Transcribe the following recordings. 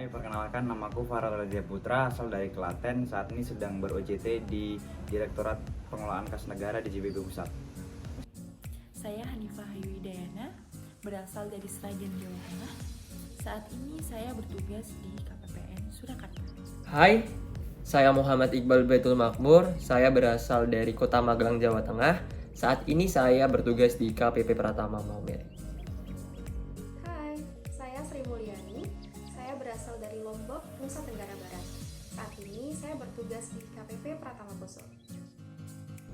Perkenalkan, namaku Farel Raja Putra, asal dari Klaten. Saat ini sedang ber-OJT di Direktorat Pengelolaan Kas Negara di JBP Pusat. Saya Hanifah Hayu Hidayana, berasal dari Sragen, Jawa Tengah. Saat ini saya bertugas di KPPN Surakarta. Hai, saya Muhammad Iqbal Baitul Makmur, saya berasal dari Kota Magelang, Jawa Tengah. Saat ini saya bertugas di KPP Pratama Maumere. Hai, saya Sri Mulyani, saya berasal dari Lombok, Nusa Tenggara Barat. Saat ini saya bertugas di KPP Pratama Poso.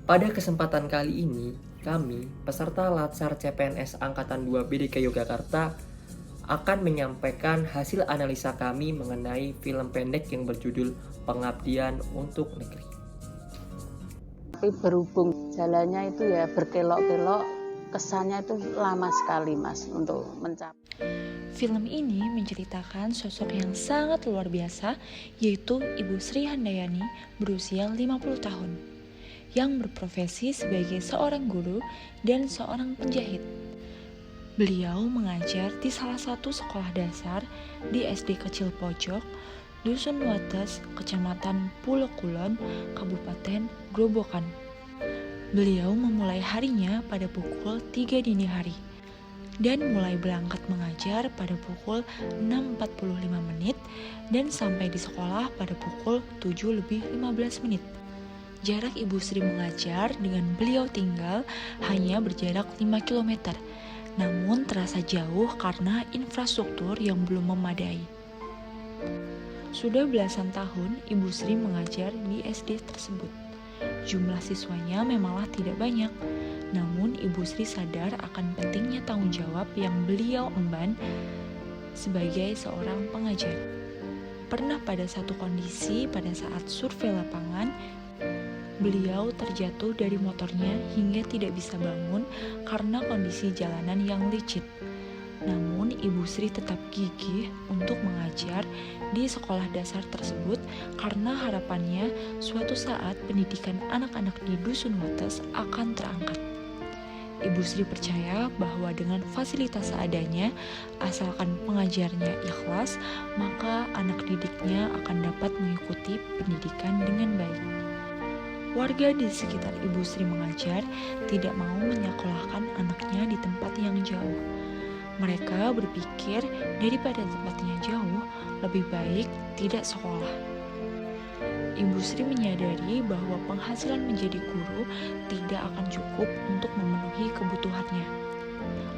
Pada kesempatan kali ini, kami, peserta Latsar CPNS Angkatan 2 BDK Yogyakarta, akan menyampaikan hasil analisa kami mengenai film pendek yang berjudul Pengabdian untuk Negeri. Tapi berhubung jalannya itu ya berkelok-kelok, kesannya itu lama sekali Mas untuk mencapai. Film ini menceritakan sosok yang sangat luar biasa, yaitu Ibu Sri Handayani berusia 50 tahun, yang berprofesi sebagai seorang guru dan seorang penjahit. Beliau mengajar di salah satu sekolah dasar di SD Kecil Pojok, Dusun Wates, Kecamatan Pulo Kulon, Kabupaten Grobogan. Beliau memulai harinya pada pukul 3 dini hari dan mulai berangkat mengajar pada pukul 6.45 dan sampai di sekolah pada pukul 7:15. Jarak Ibu Sri mengajar dengan beliau tinggal hanya berjarak 5 km, namun terasa jauh karena infrastruktur yang belum memadai. Sudah belasan tahun Ibu Sri mengajar di SD tersebut. Jumlah siswanya memanglah tidak banyak, namun Ibu Sri sadar akan pentingnya tanggung jawab yang beliau emban sebagai seorang pengajar. Pernah pada satu kondisi pada saat survei lapangan, beliau terjatuh dari motornya hingga tidak bisa bangun karena kondisi jalanan yang licin. Namun Ibu Sri tetap gigih untuk mengajar di sekolah dasar tersebut karena harapannya suatu saat pendidikan anak-anak di Dusun Wates akan terangkat. Ibu Sri percaya bahwa dengan fasilitas seadanya, asalkan pengajarnya ikhlas, maka anak didiknya akan dapat mengikuti pendidikan dengan baik. Warga di sekitar Ibu Sri mengajar tidak mau menyekolahkan anaknya di tempat yang jauh. Mereka berpikir daripada tempatnya jauh, lebih baik tidak sekolah. Ibu Sri menyadari bahwa penghasilan menjadi guru tidak akan cukup untuk memenuhi kebutuhannya.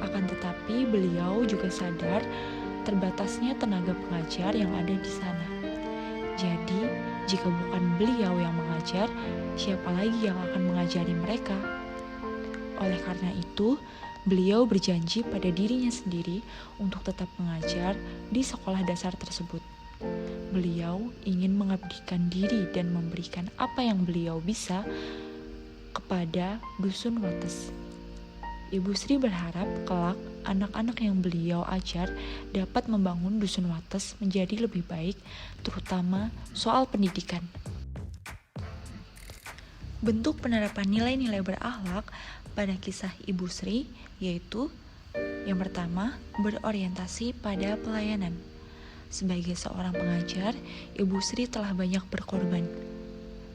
Akan tetapi beliau juga sadar terbatasnya tenaga pengajar yang ada di sana. Jadi, jika bukan beliau yang mengajar, siapa lagi yang akan mengajari mereka? Oleh karena itu, beliau berjanji pada dirinya sendiri untuk tetap mengajar di sekolah dasar tersebut. Beliau ingin mengabdikan diri dan memberikan apa yang beliau bisa kepada Dusun Wates. Ibu Sri berharap kelak anak-anak yang beliau ajar dapat membangun Dusun Wates menjadi lebih baik, terutama soal pendidikan. Bentuk penerapan nilai-nilai berakhlak pada kisah Ibu Sri yaitu yang pertama, berorientasi pada pelayanan. Sebagai seorang pengajar, Ibu Sri telah banyak berkorban.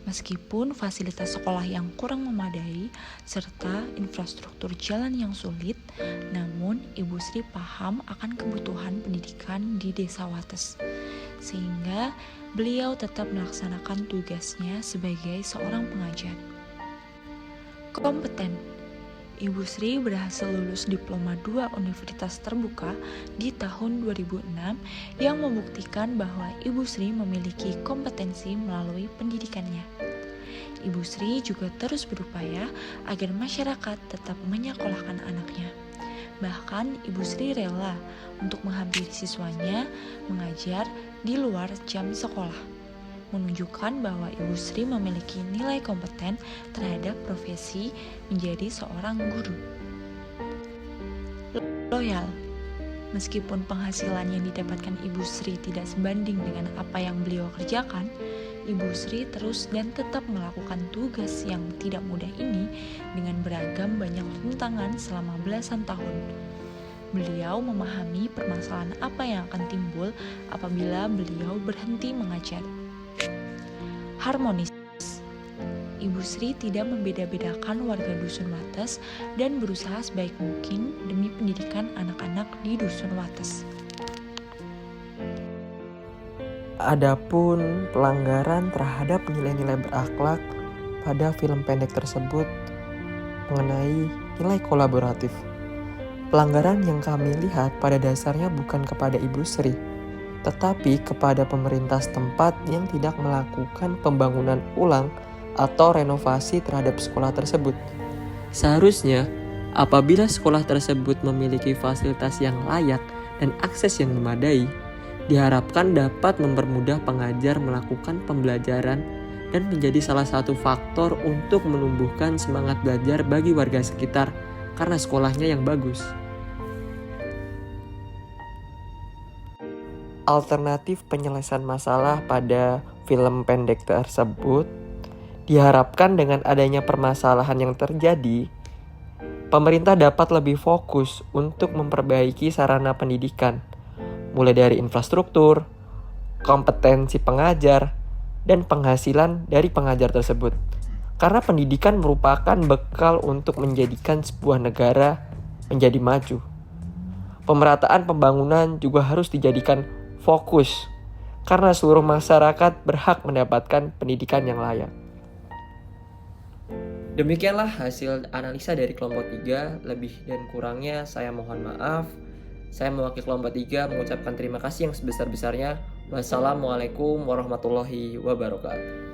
Meskipun fasilitas sekolah yang kurang memadai serta infrastruktur jalan yang sulit, namun Ibu Sri paham akan kebutuhan pendidikan di Desa Wates, sehingga beliau tetap melaksanakan tugasnya sebagai seorang pengajar. Kompeten. Ibu Sri berhasil lulus Diploma 2 Universitas Terbuka di tahun 2006 yang membuktikan bahwa Ibu Sri memiliki kompetensi melalui pendidikannya. Ibu Sri juga terus berupaya agar masyarakat tetap menyekolahkan anaknya. Bahkan Ibu Sri rela untuk menghampiri siswanya mengajar di luar jam sekolah, menunjukkan bahwa Ibu Sri memiliki nilai kompeten terhadap profesi menjadi seorang guru. Loyal. Meskipun penghasilan yang didapatkan Ibu Sri tidak sebanding dengan apa yang beliau kerjakan, Ibu Sri terus dan tetap melakukan tugas yang tidak mudah ini dengan beragam banyak rintangan selama belasan tahun. Beliau memahami permasalahan apa yang akan timbul apabila beliau berhenti mengajar. Harmonis. Ibu Sri tidak membeda-bedakan warga Dusun Wates dan berusaha sebaik mungkin demi pendidikan anak-anak di Dusun Wates. Adapun pelanggaran terhadap nilai-nilai berakhlak pada film pendek tersebut mengenai nilai kolaboratif. Pelanggaran yang kami lihat pada dasarnya bukan kepada Ibu Sri, tetapi kepada pemerintah setempat yang tidak melakukan pembangunan ulang atau renovasi terhadap sekolah tersebut. Seharusnya, apabila sekolah tersebut memiliki fasilitas yang layak dan akses yang memadai, diharapkan dapat mempermudah pengajar melakukan pembelajaran dan menjadi salah satu faktor untuk menumbuhkan semangat belajar bagi warga sekitar karena sekolahnya yang bagus. Alternatif penyelesaian masalah pada film pendek tersebut diharapkan dengan adanya permasalahan yang terjadi, pemerintah dapat lebih fokus untuk memperbaiki sarana pendidikan, mulai dari infrastruktur, kompetensi pengajar, dan penghasilan dari pengajar tersebut. Karena pendidikan merupakan bekal untuk menjadikan sebuah negara menjadi maju. Pemerataan pembangunan juga harus dijadikan fokus, karena seluruh masyarakat berhak mendapatkan pendidikan yang layak. Demikianlah hasil analisa dari kelompok 3, lebih dan kurangnya saya mohon maaf. Saya mewakili kelompok 3 mengucapkan terima kasih yang sebesar-besarnya. Wassalamualaikum warahmatullahi wabarakatuh.